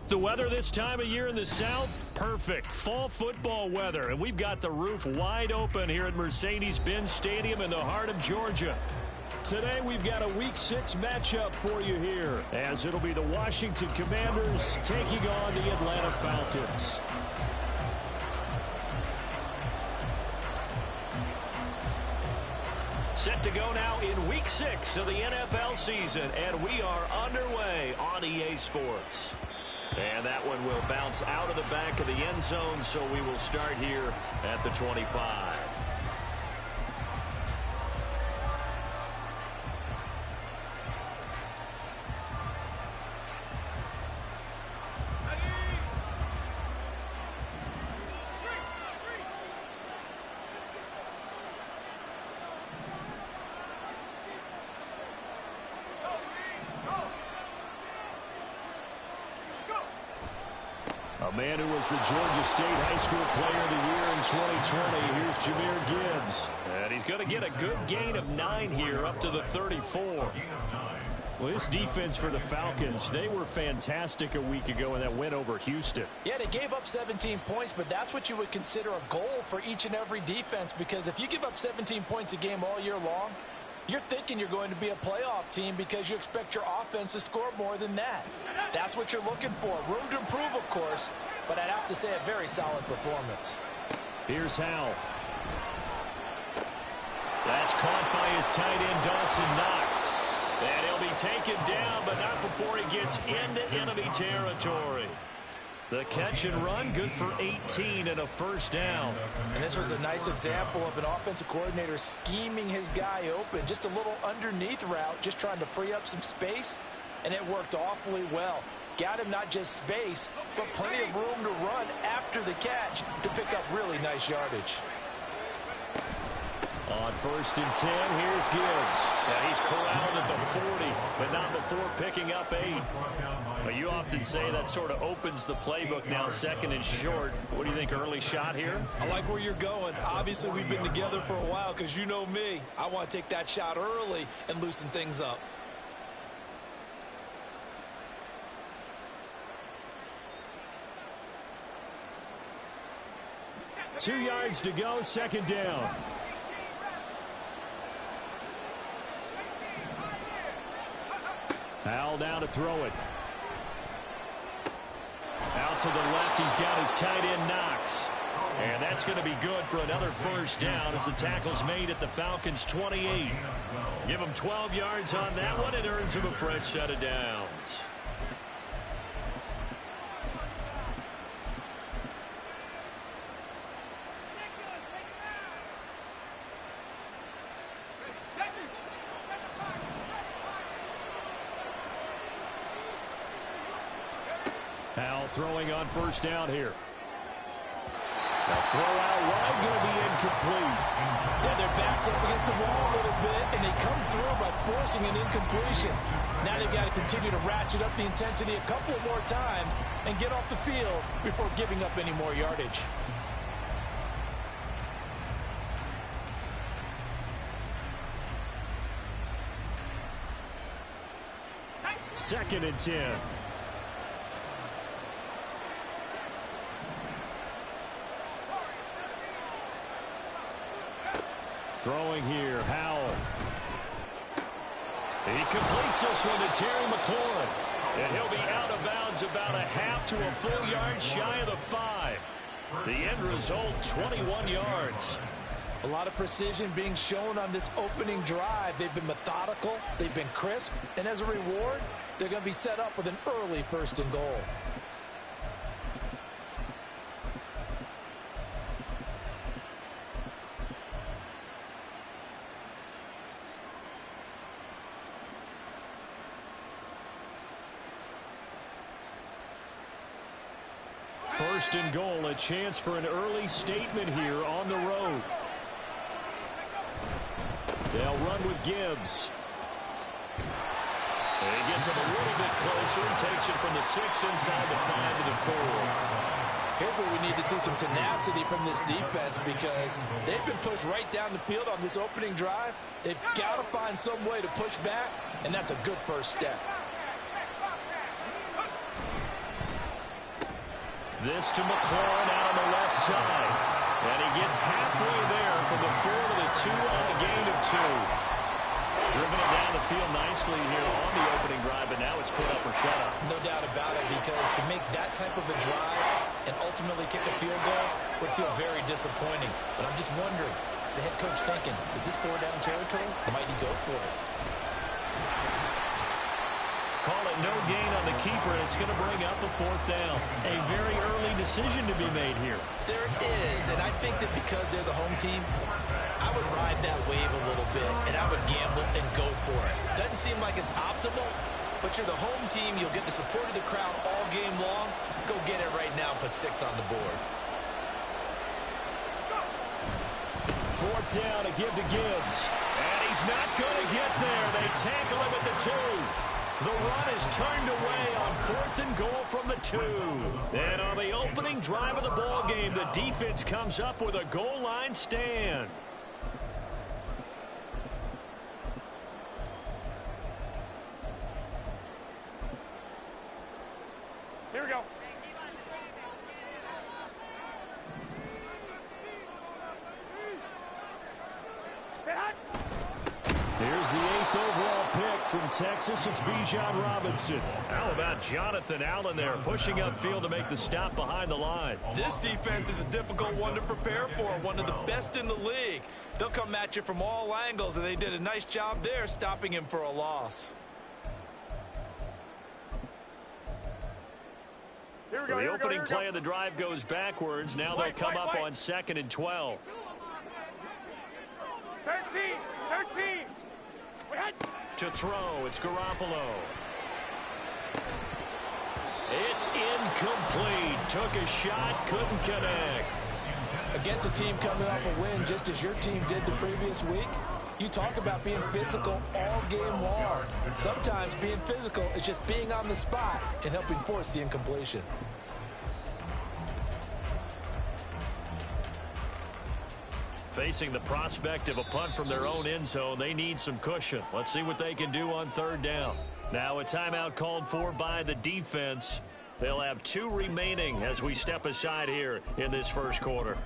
The weather this time of year in the South, perfect. Fall football weather, and we've got the roof wide open here at Mercedes-Benz Stadium in the heart of Georgia. Today we've got a Week 6 matchup for you here, as it'll be the Washington Commanders taking on the Atlanta Falcons. Set to go now in Week 6 of the NFL season, and we are underway on EA Sports. And that one will bounce out of the back of the end zone, so we will start here at the 25. A man who was the Georgia State High School Player of the Year in 2020. Here's Jahmyr Gibbs. And he's going to get a good gain of 9 here up to the 34. Well, this defense for the Falcons, they were fantastic a week ago in that win over Houston. Yeah, they gave up 17 points, but that's what you would consider a goal for each and every defense, because if you give up 17 points a game all year long, you're thinking you're going to be a playoff team because you expect your offense to score more than that. That's what you're looking for. Room to improve, of course, but I'd have to say a very solid performance. Here's Howell. That's caught by his tight end, Dawson Knox. And he'll be taken down, but not before he gets into enemy territory. The catch and run, good for 18 and a first down. And this was a nice example of an offensive coordinator scheming his guy open. Just a little underneath route, just trying to free up some space, and it worked awfully well. Got him not just space, but plenty of room to run after the catch to pick up really nice yardage. On 1st and 10, here's Gibbs. And he's corralled at the 40, but not before picking up 8. But you often say that sort of opens the playbook now, 2nd and short. What do you think, early shot here? I like where you're going. Obviously, we've been together for a while because you know me. I want to take that shot early and loosen things up. Two yards to go, 2nd down. Howell down to throw it. Out to the left, he's got his tight end, Knox. And that's going to be good for another first down as the tackle's made at the Falcons' 28. Give him 12 yards on that one. It earns him a fresh set of downs. Howell throwing on 1st down here. The throw out wide going to be incomplete. Yeah, their back's up against the wall a little bit, and they come through by forcing an incompletion. Now they've got to continue to ratchet up the intensity a couple of more times and get off the field before giving up any more yardage. Second and 10. Throwing here, Howell. He completes this one to Terry McLaurin. And he'll be out of bounds about a half to a full yard shy of the 5. The end result, 21 yards. A lot of precision being shown on this opening drive. They've been methodical, they've been crisp, and as a reward, they're going to be set up with an early 1st and goal. First and goal, a chance for an early statement here on the road. They'll run with Gibbs. And he gets him a little bit closer and takes it from the 6 inside the 5 to the 4. Here's where we need to see some tenacity from this defense, because they've been pushed right down the field on this opening drive. They've got to find some way to push back, and that's a good first step. This to McLaurin out on the left side. And he gets halfway there from the 4 to the 2 on a gain of 2. Driven it down the field nicely here on the opening drive, but now it's put up or shut up. No doubt about it, because to make that type of a drive and ultimately kick a field goal would feel very disappointing. But I'm just wondering, is the head coach thinking, is this 4-down territory? Might he go for it? Call it no gain on the keeper, and it's going to bring up the 4th down. A very early decision to be made here. There is, and I think that because they're the home team, I would ride that wave a little bit, and I would gamble and go for it. Doesn't seem like it's optimal, but you're the home team. You'll get the support of the crowd all game long. Go get it right now and put 6 on the board. 4th down to give to Gibbs. And he's not going to get there. They tackle him at the 2. The run is turned away on 4th and goal from the 2. And on the opening drive of the ball game, the defense comes up with a goal line stand. Here we go. Here's the 8th overall pick from Texas. It's Bijan Robinson. How about Jonathan Allen there, pushing upfield to make the stop behind the line? This defense is a difficult one to prepare for, one of the best in the league. They'll come at you from all angles, and they did a nice job there stopping him for a loss. So the opening play of the drive goes backwards. Now they'll come up on 2nd and 12. 13. To throw, it's Garoppolo. It's incomplete. Took a shot, couldn't connect. Against a team coming off a win just as your team did the previous week, you talk about being physical all game long. Sometimes being physical is just being on the spot and helping force the incompletion. Facing the prospect of a punt from their own end zone, they need some cushion. Let's see what they can do on 3rd down. Now a timeout called for by the defense. They'll have 2 remaining as we step aside here in this first quarter.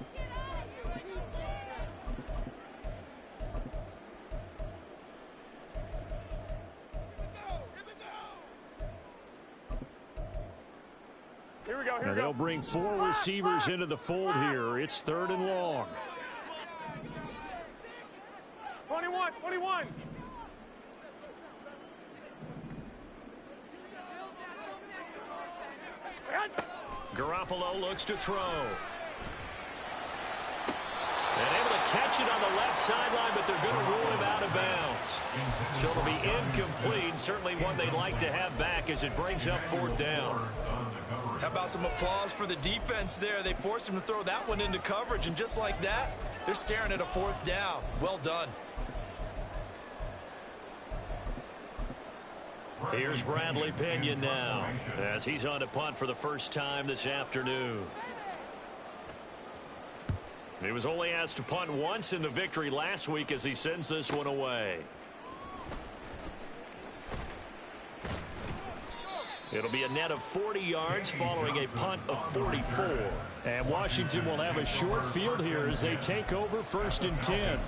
Now they'll bring 4 receivers into the fold here. It's 3rd and long. 21. Garoppolo looks to throw. And able to catch it on the left sideline, but they're going to rule him out of bounds. So it'll be incomplete. Certainly one they'd like to have back as it brings up 4th down. How about some applause for the defense there? They forced him to throw that one into coverage, and just like that, they're staring at a 4th down. Well done. Here's Bradley Pinion now as he's on to punt for the first time this afternoon. He was only asked to punt once in the victory last week as he sends this one away. It'll be a net of 40 yards following a punt of 44. And Washington will have a short field here as they take over 1st and 10.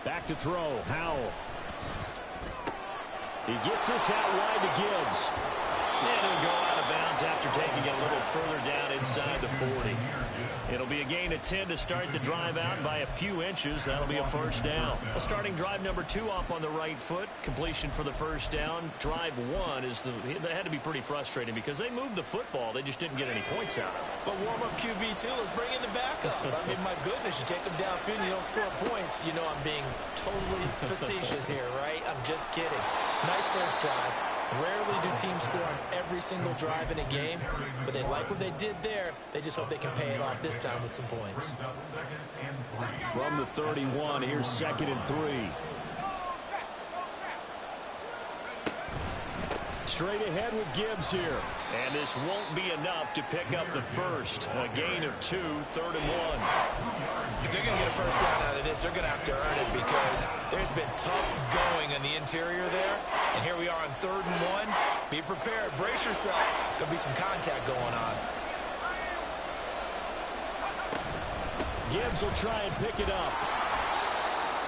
Back to throw, Howell. He gets this out wide to Gibbs. And he'll go out of bounds after taking it a little further down inside the 40. It'll be a gain of 10 to start the drive out by a few inches. That'll be a 1st down. Well, starting drive number 2 off on the right foot. Completion for the 1st down. Drive 1 is that had to be pretty frustrating because they moved the football. They just didn't get any points out of it. But warm-up QB2 is bringing the backup. I mean, my goodness, you take them downfield and you don't score points. You know I'm being totally facetious here, right? I'm just kidding. Nice first drive. Rarely do teams score on every single drive in a game, but they like what they did there. They just hope they can pay it off this time with some points. From the 31, here's 2nd and 3. Straight ahead with Gibbs here. And this won't be enough to pick up the first. A gain of 2, 3rd and 1. If they're going to get a first down out of this, they're going to have to earn it because there's been tough going in the interior there. And here we are on 3rd and 1. Be prepared. Brace yourself. There'll be some contact going on. Gibbs will try and pick it up.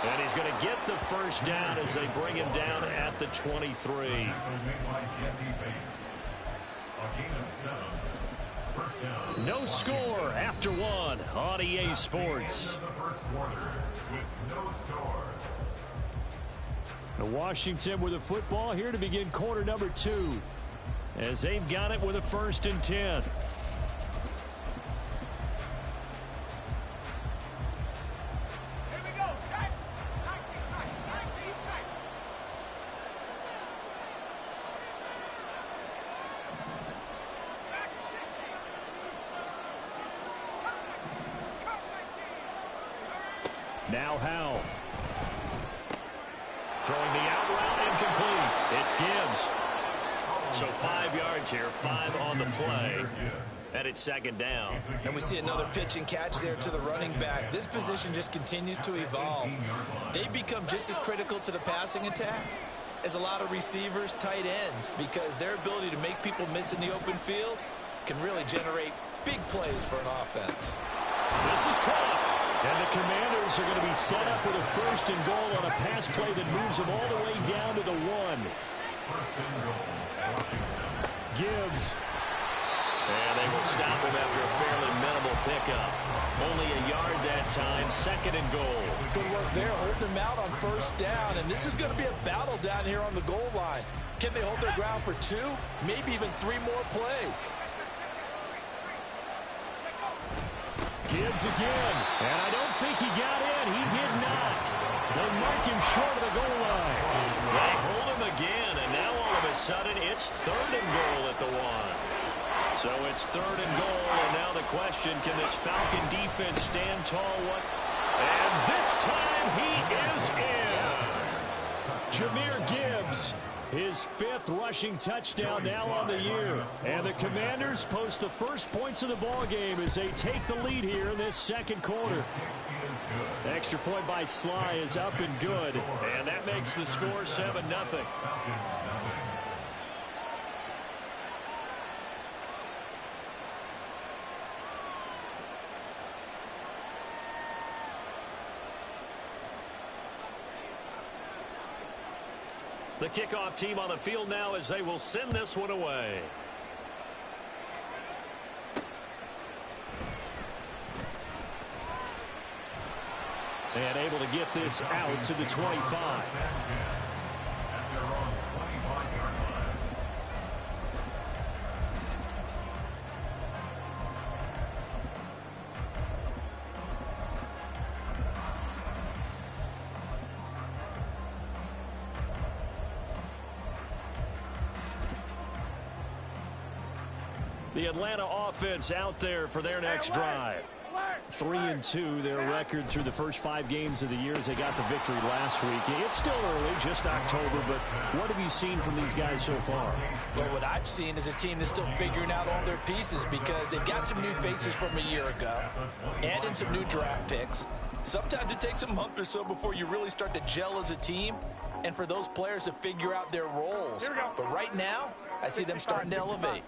And he's going to get the first down as they bring him down at the 23. No score after 1 on EA Sports. Washington with the football here to begin quarter number 2 as they've got it with a 1st and 10. Now Howell. Throwing the out route, incomplete. It's Gibbs. So 5 yards here, 5 on the play. And it's 2nd down. And we see another pitch and catch there to the running back. This position just continues to evolve. They become just as critical to the passing attack as a lot of receivers, tight ends, because their ability to make people miss in the open field can really generate big plays for an offense. This is caught. And the Commanders are going to be set up with a 1st and goal on a pass play that moves them all the way down to the 1. Gibbs. And they will stop him after a fairly minimal pickup. Only a yard that time, 2nd and goal. Good work there, holding them out on 1st down. And this is going to be a battle down here on the goal line. Can they hold their ground for 2, maybe even 3 more plays? Gibbs again, and I don't think he got in. He did not. They mark him short of the goal line. They hold him again, and now all of a sudden it's 3rd and goal at the 1. So it's 3rd and goal, and now the question, can this Falcon defense stand tall? And this time he is in. Yes. Jahmyr Gibbs. His 5th rushing touchdown now on the year. And the Commanders post the first points of the ball game as they take the lead here in this 2nd quarter. The extra point by Sly is up and good. And that makes the score 7-0. The kickoff team on the field now as they will send this one away. And able to get this out to the 25. The Atlanta offense out there for their next drive. 3-2 their record through the first 5 games of the year as they got the victory last week. It's still early, just October, but what have you seen from these guys so far? Well, what I've seen is a team that's still figuring out all their pieces because they've got some new faces from a year ago, add in some new draft picks. Sometimes it takes a month or so before you really start to gel as a team and for those players to figure out their roles. But right now, I see them starting to elevate.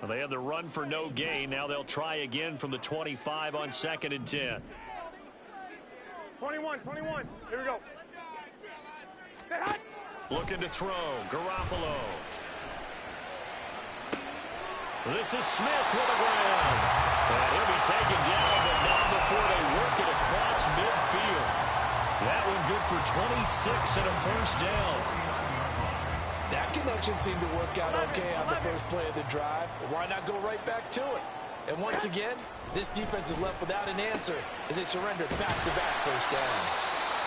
Well, they had the run for no gain. Now they'll try again from the 25 on 2nd and 10. 21. Here we go. Stay hot. Looking to throw. Garoppolo. This is Smith with the ground. And he'll be taken down, but not before they work it across midfield. That one good for 26 and a 1st down. That connection seemed to work out okay on the first play of the drive. Why not go right back to it? And once again, this defense is left without an answer as they surrender back-to-back 1st downs.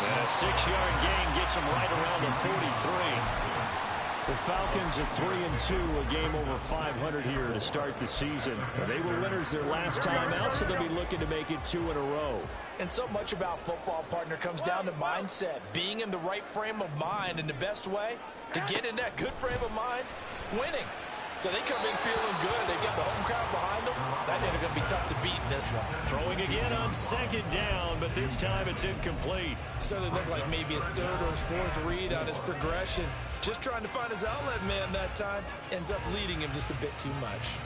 And a 6-yard gain gets them right around the 43. The Falcons are 3-2, a game over 500 here to start the season. They were winners their last time out, so they'll be looking to make it 2 in a row. And so much about football, partner, comes down to mindset. Being in the right frame of mind, and the best way to get in that good frame of mind, winning. So they come in feeling good. They've got the home crowd behind them. I think they're going to be tough to beat in this one. Throwing again on second down, but this time it's incomplete. Certainly looked like maybe his third or his fourth read on his progression. Just trying to find his outlet man that time. Ends up leading him just a bit too much.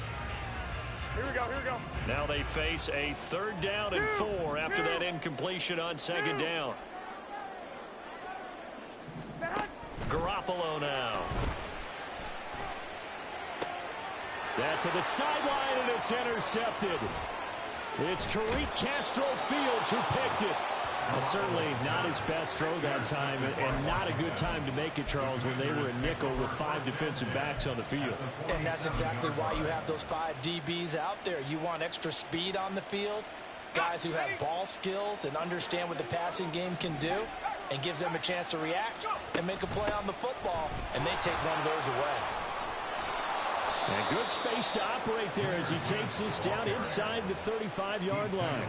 Here we go, here we go. Now they face a 3rd down and 4 after that incompletion on second down. Garoppolo now. That to the sideline, and it's intercepted. It's Tariq Castro Fields who picked it. Well, certainly not his best throw that time, and not a good time to make it, Charles, when they were a nickel with 5 defensive backs on the field. And that's exactly why you have those 5 DBs out there. You want extra speed on the field, guys who have ball skills and understand what the passing game can do, and gives them a chance to react and make a play on the football, and they take one of those away. And good space to operate there as he takes this down inside the 35-yard line.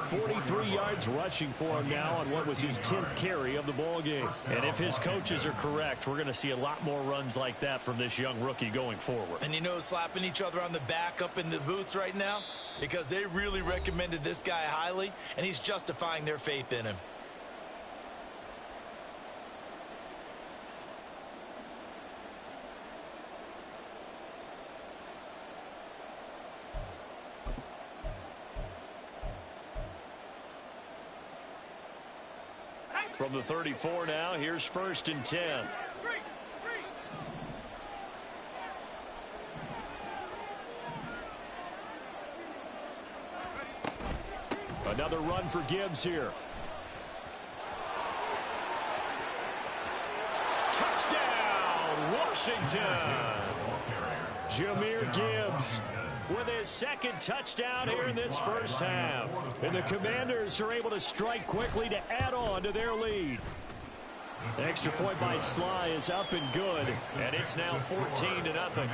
43 yards rushing for him now on what was his 10th carry of the ball game. And if his coaches are correct, we're going to see a lot more runs like that from this young rookie going forward. And you know, slapping each other on the back up in the boots right now, because they really recommended this guy highly, and he's justifying their faith in him. From the 34 now, here's 1st and 10. Another run for Gibbs here. Touchdown, Washington. Jahmyr Gibbs with his 2nd touchdown here in this first half. And the Commanders are able to strike quickly to add on to their lead. The extra point by Sly is up and good, and it's now 14-0.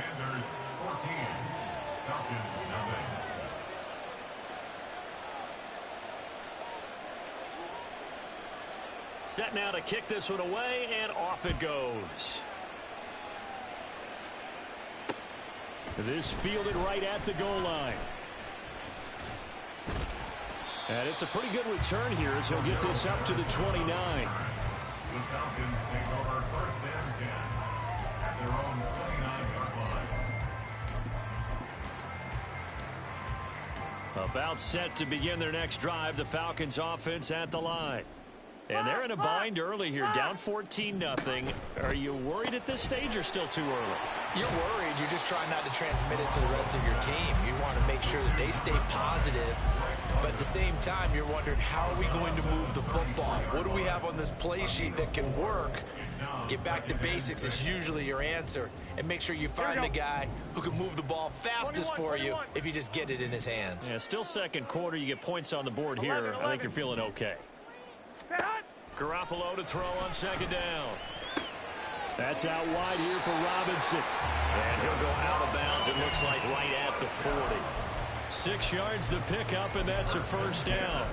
Set now to kick this one away, and off it goes. This fielded right at the goal line. And it's a pretty good return here as he'll get this up to the 29. The Falcons take over 1st and 10 at their own 29-yard line. About set to begin their next drive, the Falcons offense at the line. And they're in a bind early here, down 14-0. Are you worried at this stage or still too early? You're worried. You're just trying not to transmit it to the rest of your team. You want to make sure that they stay positive. But at the same time, you're wondering, how are we going to move the football? What do we have on this play sheet that can work? Get back to basics is usually your answer. And make sure you find the guy who can move the ball fastest for you if you just get it in his hands. Yeah, still 2nd quarter. You get points on the board here. 11. I think you're feeling okay. Garoppolo to throw on 2nd down. That's out wide here for Robinson. And he'll go out of bounds, it looks like, right at the 40. 6 yards the pickup, and that's a 1st down.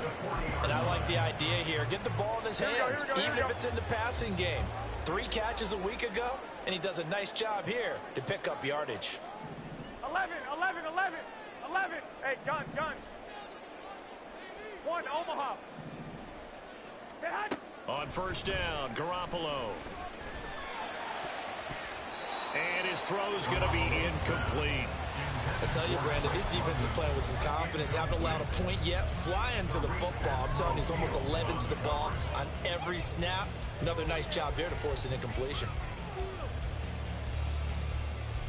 And I like the idea here. Get the ball in his hands, even if it's in the passing game. 3 catches a week ago, and he does a nice job here to pick up yardage. 11. Hey, gun. 1, Omaha. On 1st down, Garoppolo. And his throw's going to be incomplete. I tell you, Brandon, this defense is playing with some confidence. Haven't allowed a point yet. Flying to the football. I'm telling you, it's almost 11 to the ball on every snap. Another nice job there to force an incompletion.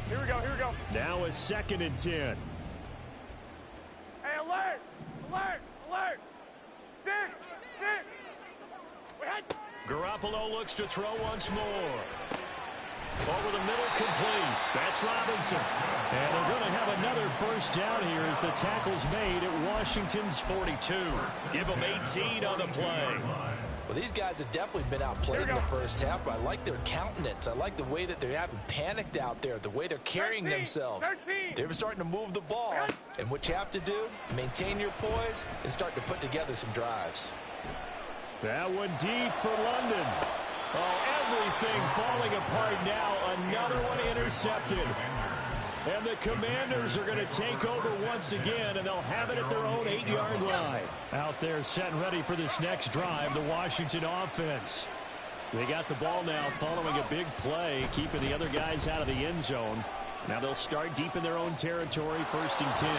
Here we go. Now a 2nd and 10. Hey, alert. 6. Garoppolo looks to throw once more. Over the middle, complete. That's Robinson. And they're going to have another 1st down here as the tackle's made at Washington's 42. Give them 18 on the play. Well, these guys have definitely been outplayed in the first half, but I like their countenance. I like the way that they haven't panicked out there, the way they're carrying themselves. They're starting to move the ball, and what you have to do, maintain your poise and start to put together some drives. That one deep for London. Oh, everything falling apart now. Another one intercepted. And the Commanders are going to take over once again, and they'll have it at their own 8-yard line. Out there set and ready for this next drive, the Washington offense. They got the ball now following a big play, keeping the other guys out of the end zone. Now they'll start deep in their own territory, 1st and 10.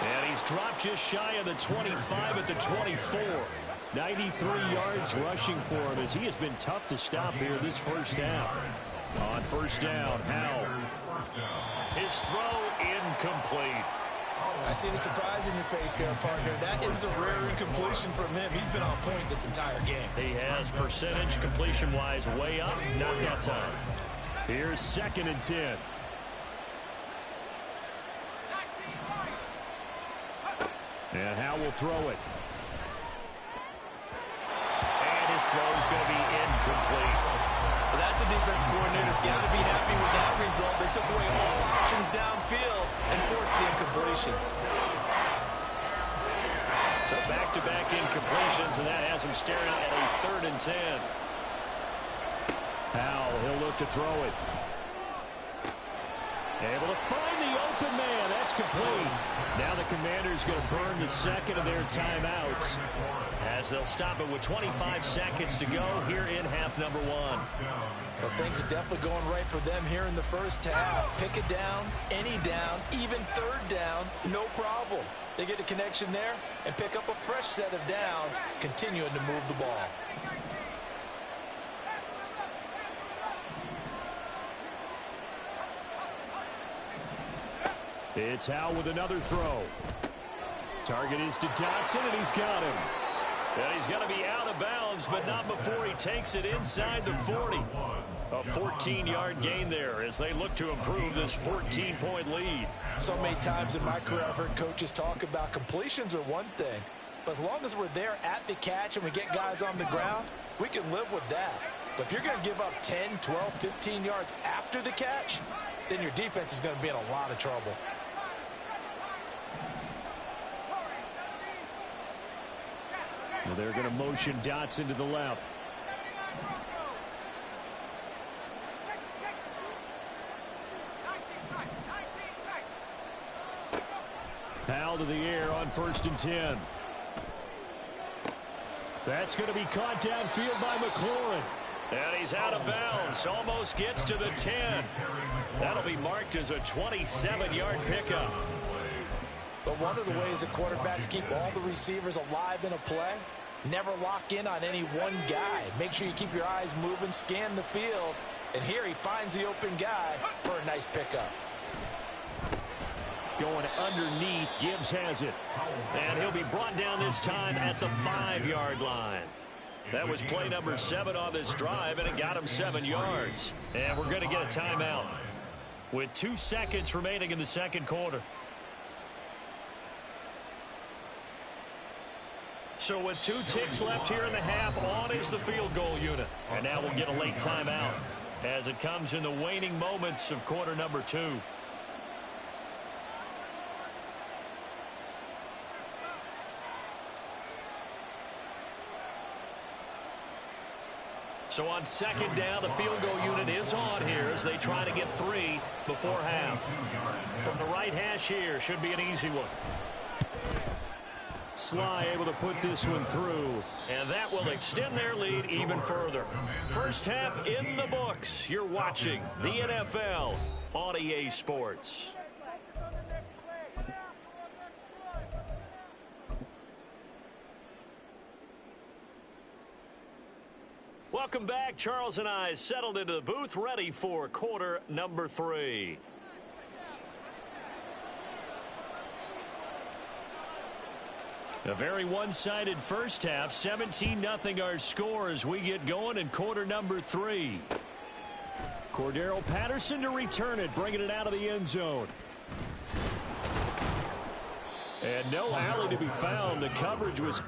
And he's dropped just shy of the 25 at the 24. 93 yards rushing for him as he has been tough to stop here this first half. On 1st down, Howell. His throw incomplete. I see the surprise in your face there, partner. That is a rare incompletion from him. He's been on point this entire game. He has percentage completion-wise way up, not that time. Here's 2nd and 10. And Howell will throw it. And his throw is going to be incomplete. Well, that's a defense coordinator's got to be happy with that result. They took away all options downfield and forced the incompletion. So back-to-back incompletions, and that has him staring at a 3rd and 10. Howell, he'll look to throw it. Able to find the open man. That's complete. Now the Commanders going to burn the 2nd of their timeouts as they'll stop it with 25 seconds to go here in half number 1. Well, things are definitely going right for them here in the first half. Pick a down, any down, even 3rd down, no problem. They get a connection there and pick up a fresh set of downs, continuing to move the ball. It's Howell with another throw. Target is to Dotson, and he's got him. And he's going to be out of bounds, but not before he takes it inside the 40. A 14-yard gain there as they look to improve this 14-point lead. So many times in my career I've heard coaches talk about completions are one thing, but as long as we're there at the catch and we get guys on the ground, we can live with that. But if you're going to give up 10, 12, 15 yards after the catch, then your defense is going to be in a lot of trouble. Well, they're going to motion Dotson to the left. Howell to the air on 1st and 10. That's going to be caught downfield by McLaurin. And he's out of bounds. Almost gets to the 10. That'll be marked as a 27-yard pickup. But one of the ways that quarterbacks keep all the receivers alive in a play, never lock in on any one guy. Make sure you keep your eyes moving, scan the field. And here he finds the open guy for a nice pickup. Going underneath, Gibbs has it. And he'll be brought down this time at the 5-yard line. That was play number 7 on this drive, and it got him 7 yards. And we're going to get a timeout with 2 seconds remaining in the second quarter. So with 2 ticks left here in the half, on is the field goal unit. And now we'll get a late timeout as it comes in the waning moments of quarter number 2. So on 2nd down, the field goal unit is on here as they try to get 3 before half. From the right hash here, should be an easy one. Sly able to put this one through, and that will extend their lead even further. First half in the books. You're watching the NFL on EA Sports. Welcome back. Charles and I settled into the booth, ready for quarter number 3. A very one-sided first half. 17-0 our score as we get going in quarter number 3. Cordero Patterson to return it, bringing it out of the end zone. And no alley to be found. The coverage was